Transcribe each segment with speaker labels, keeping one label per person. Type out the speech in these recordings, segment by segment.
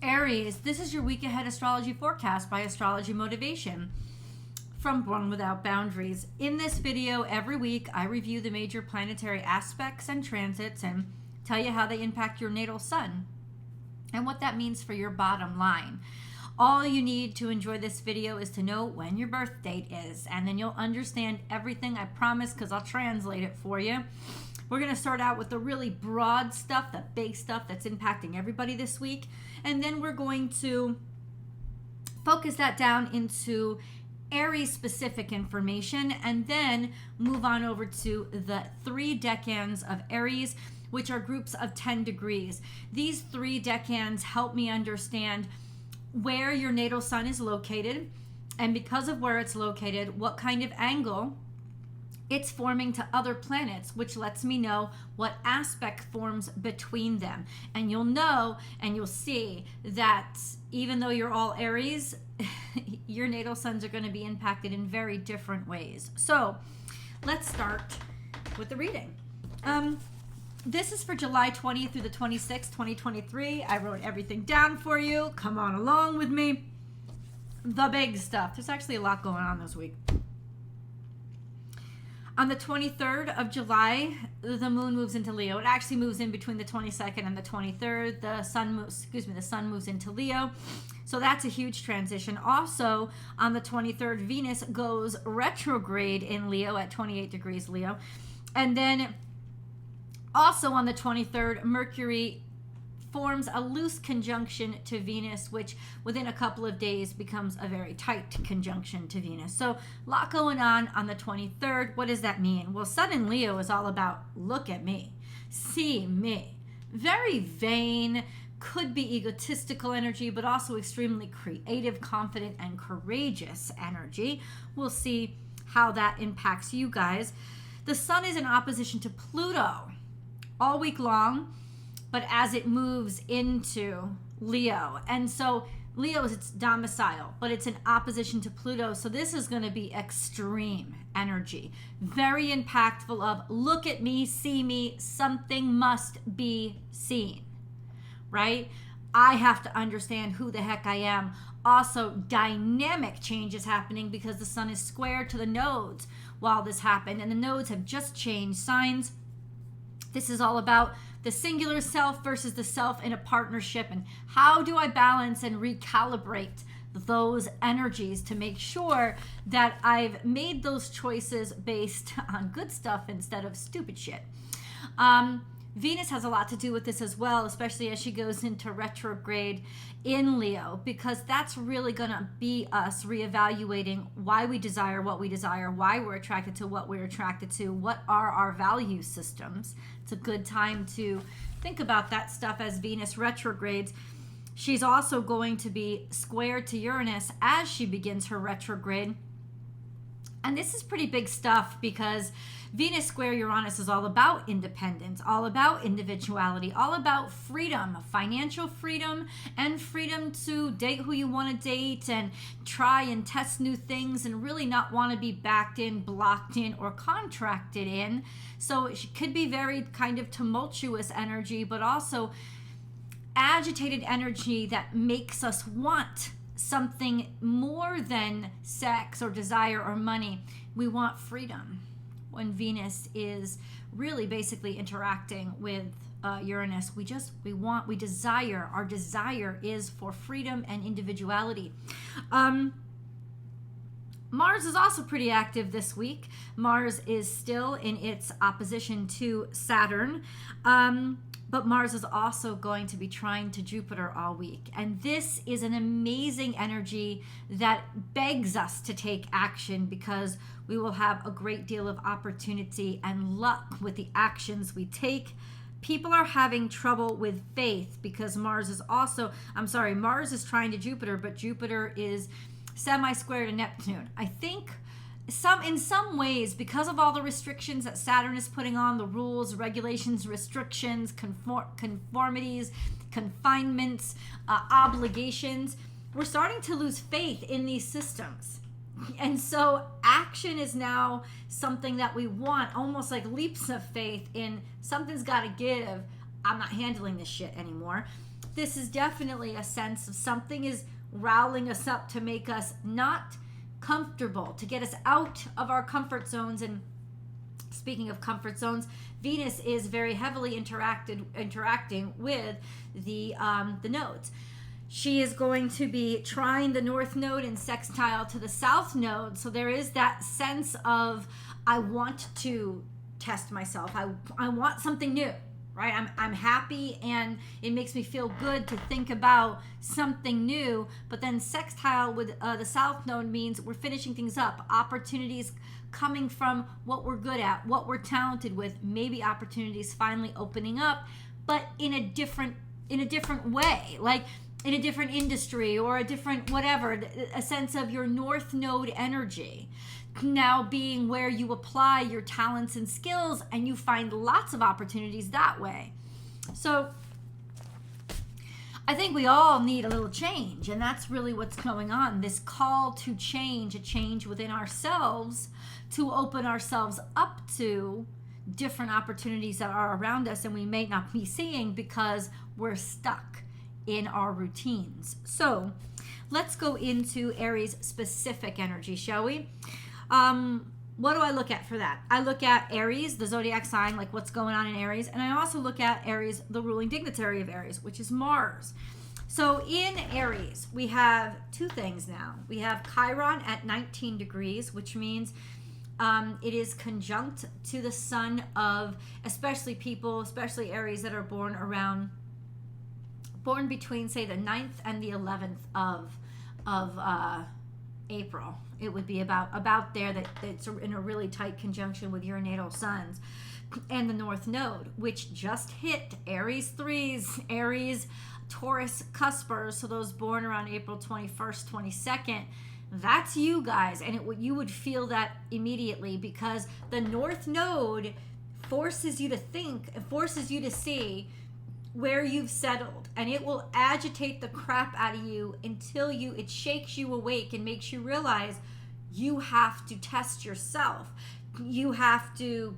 Speaker 1: Aries, this is your week ahead astrology forecast by Astrology Motivation from Born Without Boundaries. In this video, every week, I review the major planetary aspects and transits and tell you how they impact your natal sun and what that means for your bottom line. All you need to enjoy this video is to know when your birth date is, and then you'll understand everything, I promise, because I'll translate it for you. We're going to start out with the really broad stuff, the big stuff that's impacting everybody this week. And then we're going to focus that down into Aries specific information and then move on over to the 3 decans of Aries, which are groups of 10 degrees. These 3 decans help me understand where your natal sun is located, and because of where it's located, what kind of angle it's forming to other planets, which lets me know what aspect forms between them. And you'll know and you'll see that even though you're all Aries, your natal suns are going to be impacted in very different ways. So let's start with the reading. This is for July 20th through the 26th, 2023. I wrote everything down for you. Come on along with me. The big stuff. There's actually a lot going on this week. On the 23rd of July, the moon moves into Leo. It actually moves in between the 22nd and the 23rd. The sun moves into Leo. So that's a huge transition. Also, on the 23rd, Venus goes retrograde in Leo at 28 degrees Leo. And then also on the 23rd, Mercury forms a loose conjunction to Venus, which within a couple of days becomes a very tight conjunction to Venus. So a lot going on the 23rd. What does that mean? Well, Sun in Leo is all about look at me, see me. Very vain, could be egotistical energy, but also extremely creative, confident, and courageous energy. We'll see how that impacts you guys. The Sun is in opposition to Pluto all week long, but as it moves into Leo. And so Leo is its domicile, but it's in opposition to Pluto. So this is going to be extreme energy. Very impactful of look at me, see me, something must be seen, right? I have to understand who the heck I am. Also, dynamic change is happening because the sun is square to the nodes while this happened. And the nodes have just changed signs. This is all about the singular self versus the self in a partnership, and how do I balance and recalibrate those energies to make sure that I've made those choices based on good stuff instead of stupid shit. Venus has a lot to do with this as well, especially as she goes into retrograde in Leo, because that's really going to be us reevaluating why we desire what we desire, why we're attracted to what we're attracted to, what are our value systems. It's a good time to think about that stuff as Venus retrogrades. She's also going to be square to Uranus as she begins her retrograde. And this is pretty big stuff because Venus square Uranus is all about independence, all about individuality, all about freedom, financial freedom, and freedom to date who you want to date and try and test new things and really not want to be backed in, blocked in, or contracted in. So it could be very kind of tumultuous energy, but also agitated energy that makes us want something more than sex or desire or money. We want freedom when Venus is really basically interacting with Uranus. We desire, our desire is for freedom and individuality. Mars is also pretty active this week. Mars is still in its opposition to Saturn. But Mars is also going to be trying to Jupiter all week. And this is an amazing energy that begs us to take action because we will have a great deal of opportunity and luck with the actions we take. People are having trouble with faith because Mars is trying to Jupiter, but Jupiter is semi-square to Neptune. I think in some ways, because of all the restrictions that Saturn is putting on, the rules, regulations, restrictions, conformities, confinements, obligations, we're starting to lose faith in these systems. And so action is now something that we want, almost like leaps of faith in something's got to give. I'm not handling this shit anymore. this is definitely a sense of something is riling us up to make us not comfortable, to get us out of our comfort zones. And speaking of comfort zones, Venus is very heavily interacting with the nodes. She is going to be trying the North Node and sextile to the South Node. So there is that sense of, I want to test myself. I want something new, right? I'm happy and it makes me feel good to think about something new. But then sextile with the South Node means we're finishing things up. Opportunities coming from what we're good at, what we're talented with, maybe opportunities finally opening up, but in a different way, like in a different industry or a different whatever, a sense of your North Node energy now being where you apply your talents and skills and you find lots of opportunities that way. So I think we all need a little change, and that's really what's going on. This call to change, a change within ourselves, to open ourselves up to different opportunities that are around us and we may not be seeing because we're stuck in our routines. So let's go into Aries specific energy, shall we? What do I look at for that? I look at Aries, the zodiac sign, like what's going on in Aries. And I also look at Aries, the ruling dignitary of Aries, which is Mars. So in Aries, we have two things now. We have Chiron at 19 degrees, which means it is conjunct to the sun of especially Aries that are born between, say, the 9th and the 11th of April. It would be about there that it's in a really tight conjunction with your natal suns and the North Node, which just hit Aries 3s, Aries, Taurus cuspers, so those born around April 21st, 22nd. That's you guys, and you would feel that immediately because the North Node forces you to think, it forces you to see where you've settled, and it will agitate the crap out of you until it shakes you awake and makes you realize you have to test yourself. You have to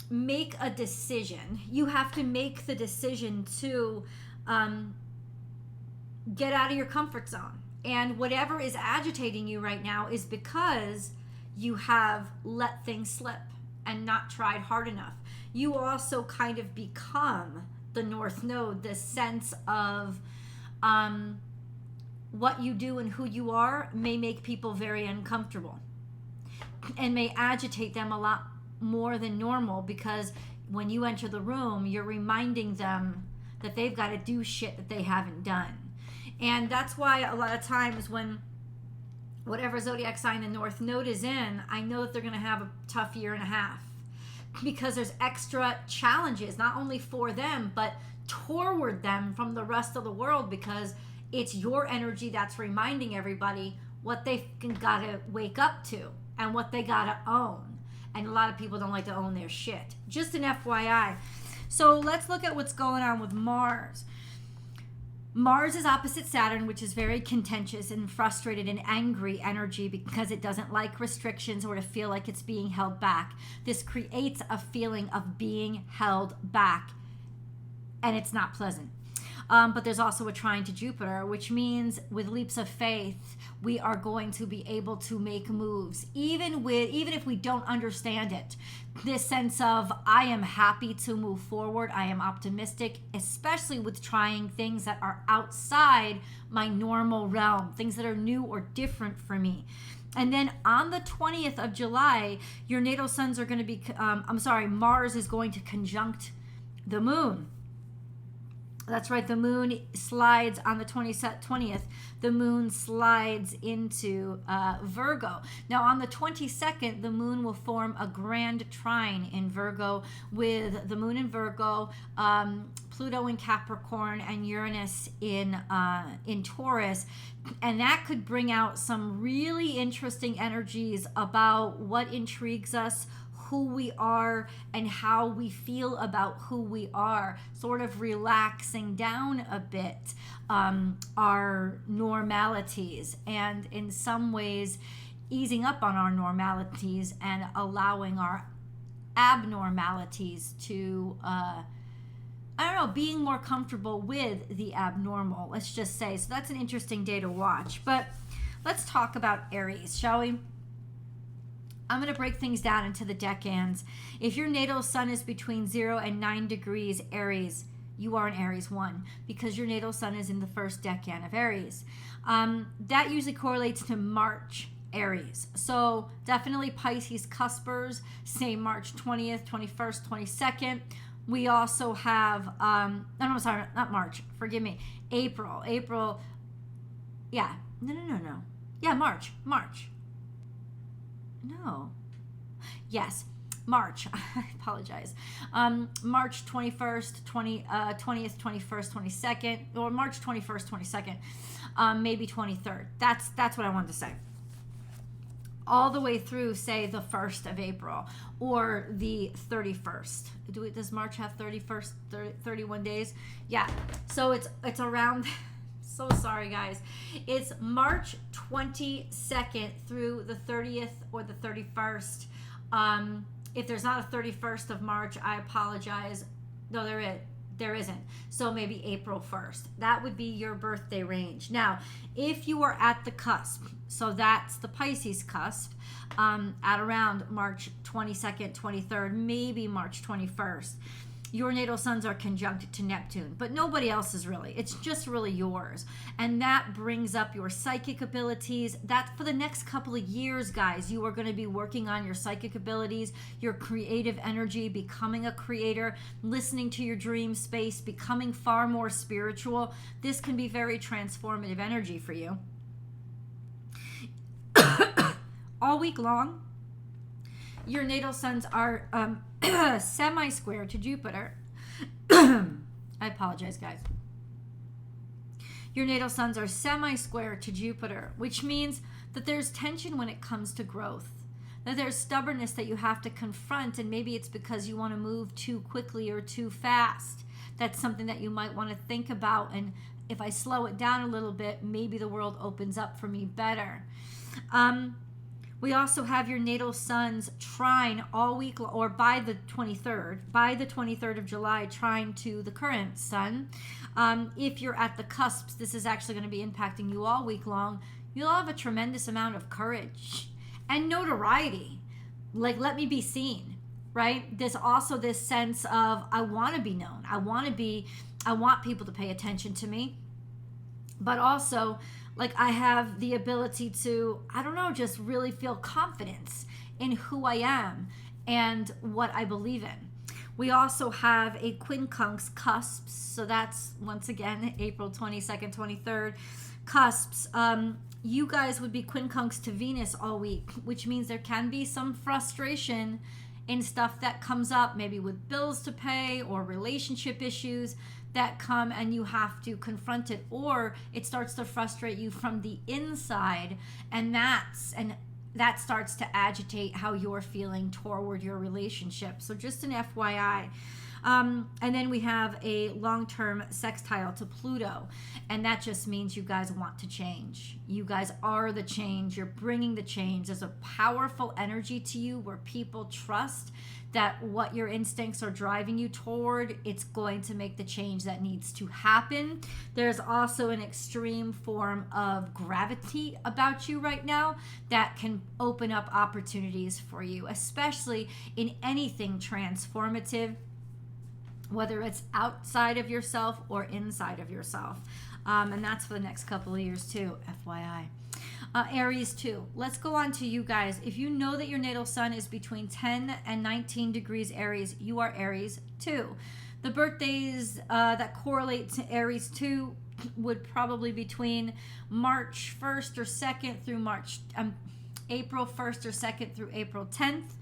Speaker 1: make a decision. You have to make the decision to get out of your comfort zone. And whatever is agitating you right now is because you have let things slip and not tried hard enough. You also kind of become the North Node, this sense of what you do and who you are may make people very uncomfortable and may agitate them a lot more than normal, because when you enter the room, you're reminding them that they've got to do shit that they haven't done. And that's why a lot of times when whatever zodiac sign the North Node is in, I know that they're going to have a tough year and a half because there's extra challenges, not only for them, but toward them from the rest of the world, because it's your energy that's reminding everybody what they've got to wake up to and what they got to own. And a lot of people don't like to own their shit. Just an FYI. So let's look at what's going on with Mars. Mars is opposite Saturn, which is very contentious and frustrated and angry energy because it doesn't like restrictions or to feel like it's being held back. This creates a feeling of being held back, and it's not pleasant. But there's also a trine to Jupiter, which means with leaps of faith, we are going to be able to make moves, even if we don't understand it. This sense of, I am happy to move forward. I am optimistic, especially with trying things that are outside my normal realm, things that are new or different for me. And then on the 20th of July, your natal suns are going to be, Mars is going to conjunct the moon. That's right, the moon slides on the 20th. The moon slides into Virgo. Now, on the 22nd, the moon will form a grand trine in Virgo with the moon in Virgo, Pluto in Capricorn, and Uranus in Taurus. And that could bring out some really interesting energies about what intrigues us, who we are, and how we feel about who we are, sort of relaxing down a bit our normalities. And in some ways, easing up on our normalities and allowing our abnormalities to, being more comfortable with the abnormal, let's just say. So that's an interesting day to watch. But let's talk about Aries, shall we? I'm going to break things down into the decans. If your natal sun is between 0 and 9 degrees Aries, you are an Aries 1 because your natal sun is in the first decan of Aries. That usually correlates to March Aries. So definitely Pisces cuspers, say March 20th, 21st, 22nd. We also have, no, sorry, not March, forgive me, April, yeah, no. Yeah, March. No. Yes, March. I apologize. March 21st, 20th, 21st, 22nd, or March 21st, 22nd, maybe 23rd. That's what I wanted to say. All the way through, say, the 1st of April or the 31st. Does March have 31 days? Yeah. So it's around... So sorry, guys. It's March 22nd through the 30th or the 31st. If there's not a 31st of March, I apologize. No, there isn't. So maybe April 1st. That would be your birthday range. Now, if you are at the cusp, so that's the Pisces cusp, at around March 22nd, 23rd, maybe March 21st, your natal suns are conjunct to Neptune, but nobody else is really. It's just really yours. And that brings up your psychic abilities. That for the next couple of years, guys, you are going to be working on your psychic abilities, your creative energy, becoming a creator, listening to your dream space, becoming far more spiritual. This can be very transformative energy for you. All week long, your natal suns are semi-square to Jupiter. I apologize, guys. Your natal suns are semi-square to Jupiter, which means that there's tension when it comes to growth, that there's stubbornness that you have to confront, and maybe it's because you want to move too quickly or too fast. That's something that you might want to think about, and if I slow it down a little bit, maybe the world opens up for me better. We also have your natal suns trine all week, or by the 23rd of July, trine to the current sun. If you're at the cusps, this is actually going to be impacting you all week long. You'll have a tremendous amount of courage and notoriety. Like, let me be seen, right? There's also this sense of, I want to be known. I want people to pay attention to me. But also, like, I have the ability to, just really feel confidence in who I am and what I believe in. We also have a quincunx cusps. So that's, once again, April 22nd, 23rd. Cusps. You guys would be quincunx to Venus all week, which means there can be some frustration in stuff that comes up, maybe with bills to pay or relationship issues that come, and you have to confront it, or it starts to frustrate you from the inside, and that starts to agitate how you're feeling toward your relationship. So just an FYI. And then we have a long-term sextile to Pluto, and that just means you guys want to change. You guys are the change. You're bringing the change. There's a powerful energy to you where people trust that what your instincts are driving you toward, it's going to make the change that needs to happen. There's also an extreme form of gravity about you right now that can open up opportunities for you, especially in anything transformative, whether it's outside of yourself or inside of yourself. And that's for the next couple of years too, FYI. Aries 2. Let's go on to you guys. If you know that your natal sun is between 10 and 19 degrees Aries, you are Aries 2. The birthdays that correlate to Aries 2 would probably between March 1st or 2nd through April 1st or 2nd through April 10th.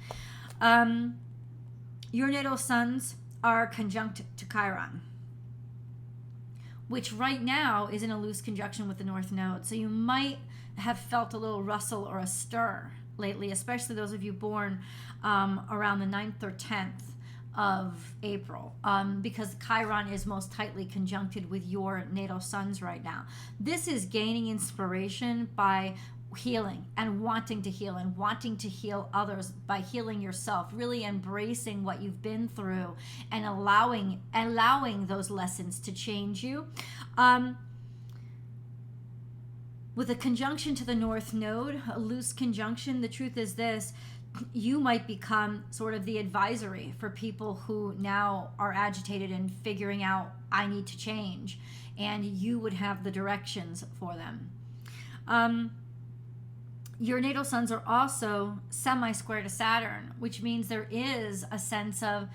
Speaker 1: Your natal suns are conjunct to Chiron, which right now is in a loose conjunction with the North Node. So you might have felt a little rustle or a stir lately, especially those of you born around the 9th or 10th of April, because Chiron is most tightly conjuncted with your natal suns right now. This is gaining inspiration by healing and wanting to heal and wanting to heal others by healing yourself, really embracing what you've been through and allowing those lessons to change you. With a conjunction to the North Node, a loose conjunction, the truth is this: you might become sort of the advisory for people who now are agitated and figuring out, I need to change, and you would have the directions for them. Your natal suns are also semi-square to Saturn, which means there is a sense of,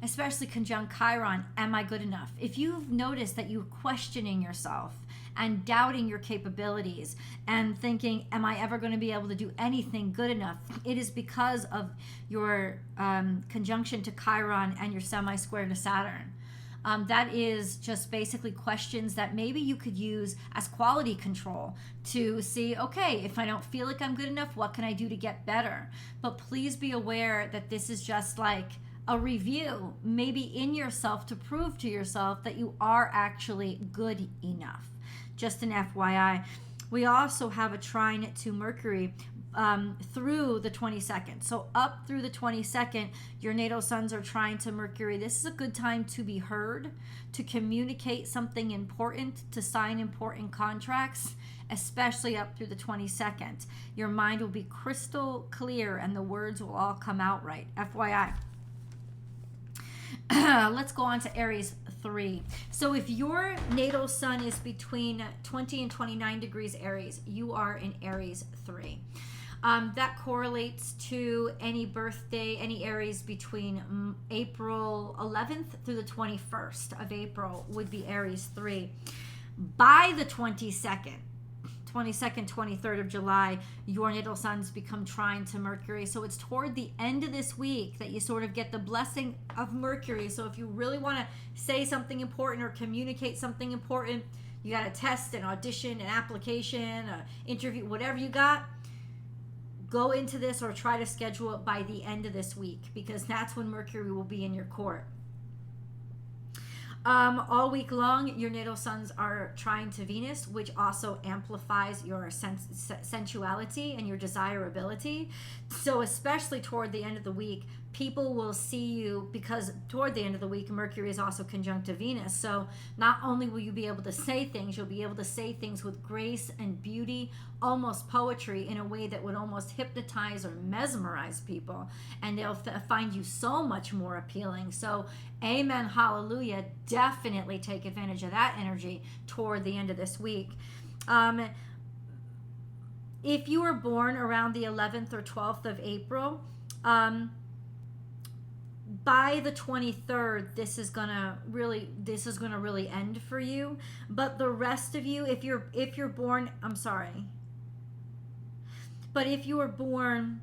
Speaker 1: especially conjunct Chiron, am I good enough? If you've noticed that you're questioning yourself and doubting your capabilities and thinking, am I ever going to be able to do anything good enough? It is because of your conjunction to Chiron and your semi-square to Saturn. That is just basically questions that maybe you could use as quality control to see, okay, if I don't feel like I'm good enough, what can I do to get better? But please be aware that this is just like a review, maybe in yourself, to prove to yourself that you are actually good enough. Just an FYI. We also have a trine to Mercury through the 22nd. So up through the 22nd, your natal suns are trine to Mercury. This is a good time to be heard, to communicate something important, to sign important contracts, especially up through the 22nd. Your mind will be crystal clear and the words will all come out right. FYI. Let's go on to Aries 3. So if your natal sun is between 20 and 29 degrees Aries, you are in Aries 3. That correlates to any birthday, any Aries between April 11th through the 21st of April would be Aries 3. By the 22nd, 23rd of July, your natal suns become trine to Mercury. So it's toward the end of this week that you sort of get the blessing of Mercury. So if you really want to say something important or communicate something important, you got a test, an audition, an application, an interview, whatever you got, go into this or try to schedule it by the end of this week, because that's when Mercury will be in your court. All week long, your natal suns are trine to Venus, which also amplifies your sensuality and your desirability. So especially toward the end of the week, people will see you, because toward the end of the week, Mercury is also conjunct to Venus. So not only will you be able to say things, you'll be able to say things with grace and beauty, almost poetry, in a way that would almost hypnotize or mesmerize people. And they'll find you so much more appealing. So amen, hallelujah, definitely take advantage of that energy toward the end of this week. If you were born around the 11th or 12th of April, by the 23rd, this is gonna really end for you. But the rest of you, if you're born, I'm sorry, but if you're born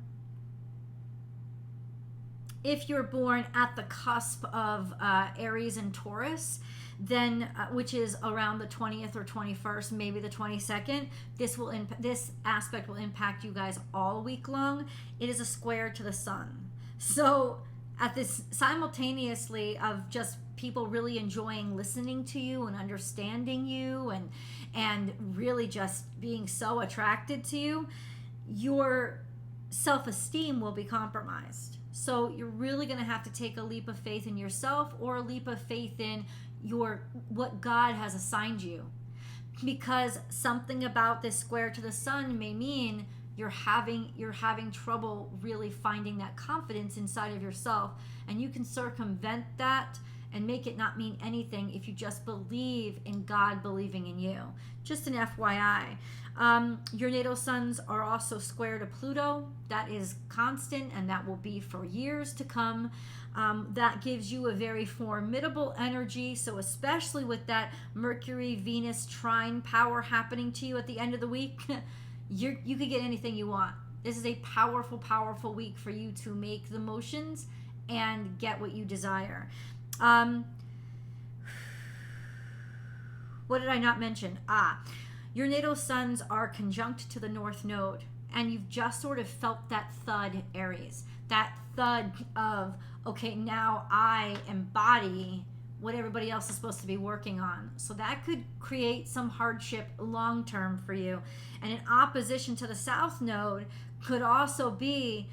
Speaker 1: at the cusp of Aries and Taurus, then which is around the 20th or 21st, maybe the 22nd, this aspect will impact you guys all week long. It is a square to the sun. So at this, simultaneously of just people really enjoying listening to you and understanding you and really just being so attracted to you, your self-esteem will be compromised. So you're really going to have to take a leap of faith in yourself, or a leap of faith in what God has assigned you. Because something about this square to the sun may mean you're having trouble really finding that confidence inside of yourself, and you can circumvent that and make it not mean anything if you just believe in God believing in you. Just an FYI. Your natal suns are also square to Pluto. That is constant, and that will be for years to come. That gives you a very formidable energy. So especially with that Mercury-Venus trine power happening to you at the end of the week, you could get anything you want. This is a powerful, powerful week for you to make the motions and get what you desire. What did I not mention? Your natal suns are conjunct to the North Node, and you've just sort of felt that thud, Aries. That thud of, okay, now I embody what everybody else is supposed to be working on. So that could create some hardship long term for you. And in opposition to the South Node could also be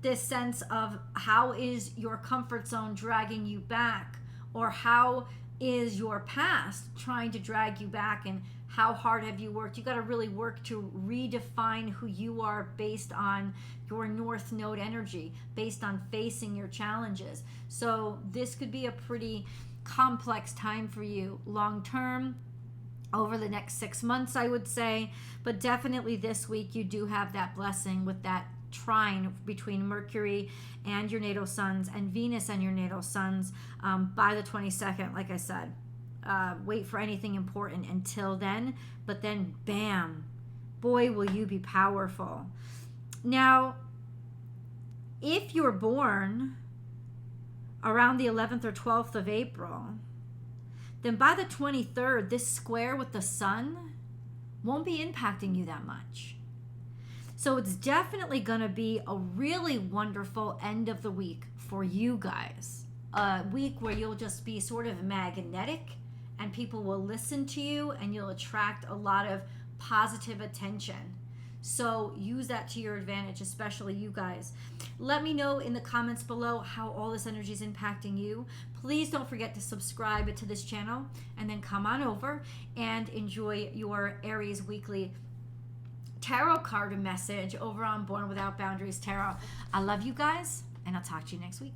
Speaker 1: this sense of how is your comfort zone dragging you back, or how is your past trying to drag you back, and how hard have you worked? You got to really work to redefine who you are based on your North Node energy, based on facing your challenges. So this could be a pretty complex time for you long term, over the next 6 months, I would say. But definitely this week you do have that blessing with that trine between Mercury and your natal suns and Venus and your natal suns by the 22nd. Like I said, wait for anything important until then, but then bam, boy, will you be powerful. Now, if you're born around the 11th or 12th of April, then by the 23rd, this square with the sun won't be impacting you that much. So it's definitely going to be a really wonderful end of the week for you guys. A week where you'll just be sort of magnetic, and people will listen to you, and you'll attract a lot of positive attention. So use that to your advantage, especially you guys. Let me know in the comments below how all this energy is impacting you. Please don't forget to subscribe to this channel, and then come on over and enjoy your Aries weekly tarot card message over on Born Without Boundaries Tarot. I love you guys, and I'll talk to you next week.